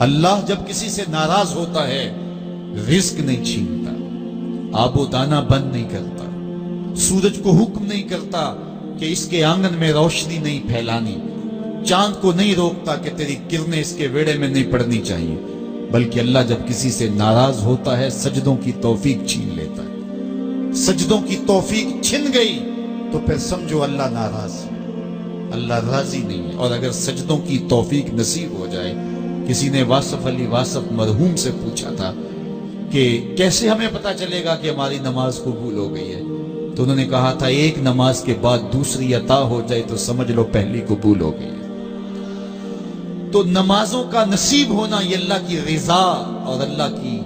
اللہ جب کسی سے ناراض ہوتا ہے رزق نہیں چھینتا، آب و دانہ بند نہیں کرتا، سورج کو حکم نہیں کرتا کہ اس کے آنگن میں روشنی نہیں پھیلانی، چاند کو نہیں روکتا کہ تیری کرنیں اس کے ویڑے میں نہیں پڑنی چاہیے، بلکہ اللہ جب کسی سے ناراض ہوتا ہے سجدوں کی توفیق چھین لیتا ہے۔ سجدوں کی توفیق چھن گئی تو پھر سمجھو اللہ ناراض ہے، اللہ راضی نہیں ہے۔ اور اگر سجدوں کی توفیق نصیب ہو جائے، کسی نے واصف علی واصف مرحوم سے پوچھا تھا کہ کیسے ہمیں پتہ چلے گا کہ ہماری نماز قبول ہو گئی ہے، تو انہوں نے کہا تھا ایک نماز کے بعد دوسری عطا ہو جائے تو سمجھ لو پہلی قبول ہو گئی ہے۔ تو نمازوں کا نصیب ہونا یہ اللہ کی رضا اور اللہ کی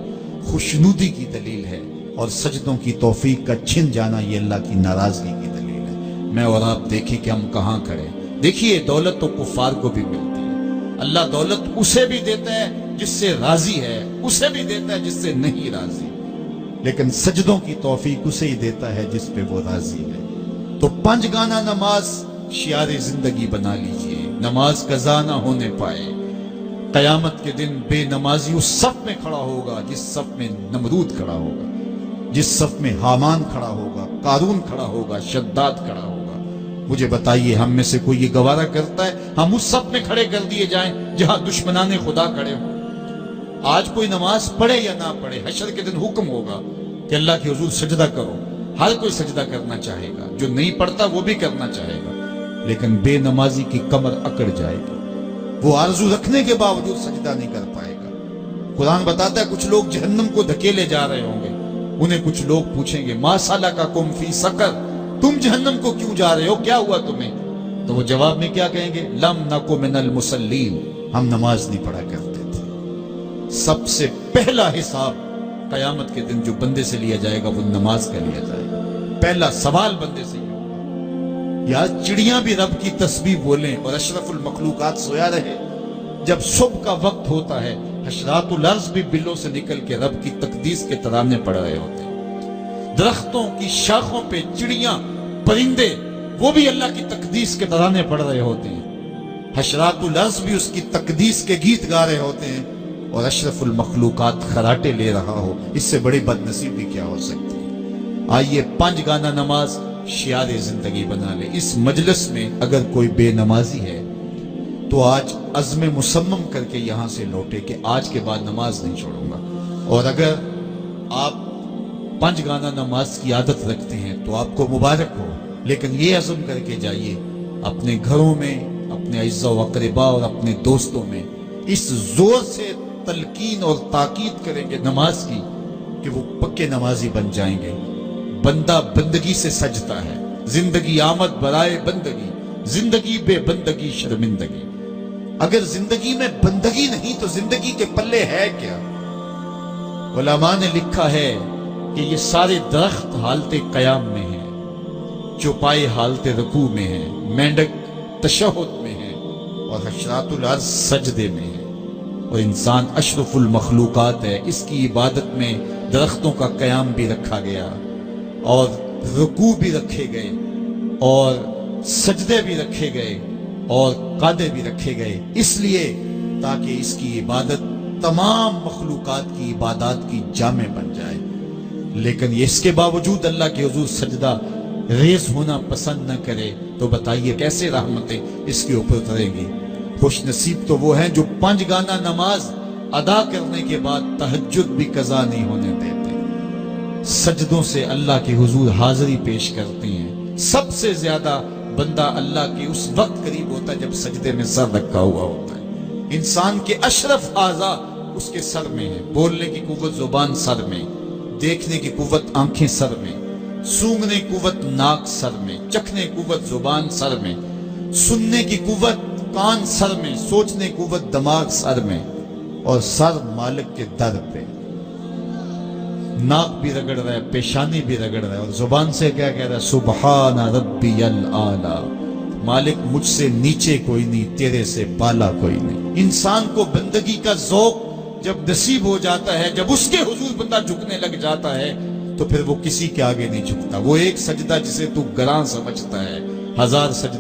خوشنودی کی دلیل ہے، اور سجدوں کی توفیق کا چھن جانا یہ اللہ کی ناراضگی کی دلیل ہے۔ میں اور آپ دیکھیں کہ ہم کہاں کھڑے۔ دیکھیے دولت تو کفار کو بھی ملتی ہے، اللہ دولت اسے بھی دیتا ہے جس سے راضی ہے، اسے بھی دیتا ہے جس سے نہیں راضی، لیکن سجدوں کی توفیق اسے ہی دیتا ہے جس پہ وہ راضی ہے۔ تو 5 گانا نماز شعار زندگی بنا لیجئے، نماز قضا نہ ہونے پائے۔ قیامت کے دن بے نمازی اس صف میں کھڑا ہوگا جس صف میں نمرود کھڑا ہوگا، جس صف میں حامان کھڑا ہوگا، قارون کھڑا ہوگا، شداد کھڑا ہوگا۔ مجھے بتائیے ہم میں سے کوئی یہ گوارہ کرتا ہے ہم اس صف میں کھڑے کر دیے جائیں جہاں دشمنان خدا کھڑے ہوں؟ آج کوئی نماز پڑھے یا نہ پڑھے، حشر کے دن حکم ہوگا کہ اللہ کے حضور سجدہ کرو، ہر کوئی سجدہ کرنا چاہے گا، جو نہیں پڑھتا وہ بھی کرنا چاہے گا، لیکن بے نمازی کی کمر اکڑ جائے گی، وہ آرزو رکھنے کے باوجود سجدہ نہیں کر پائے گا۔ قرآن بتاتا ہے کچھ لوگ جہنم کو دھکیلے جا رہے ہوں گے، انہیں کچھ لوگ پوچھیں گے ما سلککم فی سقر، تم جہنم کو کیوں جا رہے ہو، کیا ہوا تمہیں؟ تو وہ جواب میں کیا کہیں گے؟ لم نکو من المصلین، ہم نماز نہیں پڑھا کرتے تھے۔ سب سے پہلا حساب قیامت کے دن جو بندے سے لیا جائے گا وہ نماز کا لیا جائے گا۔ پہلا سوال بندے سے یہ ہوگا۔ یا چڑیاں بھی رب کی تسبیح بولیں اور اشرف المخلوقات سویا رہے، جب صبح کا وقت ہوتا ہے حشرات الارض بھی بلوں سے نکل کے رب کی تقدیس کے ترانے پڑھ رہے ہوتے ہیں، درختوں کی شاخوں پہ چڑیاں پرندے وہ بھی اللہ کی تقدیس کے ترانے پڑھ رہے ہوتے ہیں، حشرات الارض بھی اس کی تقدیس کے گیت گا رہے ہوتے ہیں، اور اشرف المخلوقات خراٹے لے رہا ہو۔ اس سے بڑی بد نصیبی کیا ہو سکتی ہے؟ آئیے 5 گانا نماز شعار زندگی بنا لے۔ اس مجلس میں اگر کوئی بے نمازی ہے تو آج عزم مصمم کر کے یہاں سے لوٹے کہ آج کے بعد نماز نہیں چھوڑوں گا، اور اگر آپ 5 گانا نماز کی عادت رکھتے ہیں تو آپ کو مبارک ہو، لیکن یہ عزم کر کے جائیے اپنے گھروں میں، اپنے اعزاء و اقرباء اور اپنے دوستوں میں اس زور سے تلقین اور تاکید کریں گے نماز کی کہ وہ پکے نمازی بن جائیں گے۔ بندہ بندگی سے سجتا ہے، زندگی آمد برائے بندگی، زندگی بے بندگی شرمندگی۔ اگر زندگی میں بندگی نہیں تو زندگی کے پلے ہے کیا؟ علماء نے لکھا ہے کہ یہ سارے درخت حالت قیام میں ہیں، چوپائے حالت رکوع میں ہیں، مینڈک تشہد میں ہیں، اور حشرات الارض سجدے میں ہیں، اور انسان اشرف المخلوقات ہے۔ اس کی عبادت میں درختوں کا قیام بھی رکھا گیا، اور رکوع بھی رکھے گئے، اور سجدے بھی رکھے گئے، اور قعدے بھی رکھے گئے، اس لیے تاکہ اس کی عبادت تمام مخلوقات کی عبادات کی جامع بن جائے۔ لیکن اس کے باوجود اللہ کے حضور سجدہ ریز ہونا پسند نہ کرے تو بتائیے کیسے رحمتیں اس کے اوپر اتریں گی؟ خوش نصیب تو وہ ہیں جو 5 گانا نماز ادا کرنے کے بعد تہجد بھی قضا نہیں ہونے دیتے، سجدوں سے اللہ کے حضور حاضری پیش کرتے ہیں۔ سب سے زیادہ بندہ اللہ کے اس وقت قریب ہوتا ہے جب سجدے میں سر رکھا ہوا ہوتا ہے۔ انسان کے اشرف اعضاء اس کے سر میں ہیں، بولنے کی قوت زبان سر میں، دیکھنے کی قوت آنکھیں سر میں، سونگنے کی قوت ناک سر میں، چکھنے کی قوت زبان سر میں، سننے کی قوت کان سر میں، سوچنے کی قوت دماغ سر میں، اور سر مالک کے در پہ۔ ناک بھی رگڑ رہا ہے، پیشانی بھی رگڑ رہا ہے، اور زبان سے کیا کہہ رہا ہے؟ سبحان ربی الاعلی، مالک مجھ سے نیچے کوئی نہیں، تیرے سے بالا کوئی نہیں۔ انسان کو بندگی کا ذوق جب نصیب ہو جاتا ہے، جب اس کے حضور بندہ جھکنے لگ جاتا ہے تو پھر وہ کسی کے آگے نہیں جھکتا۔ وہ ایک سجدہ جسے تو گراں سمجھتا ہے، 1000 سجدہ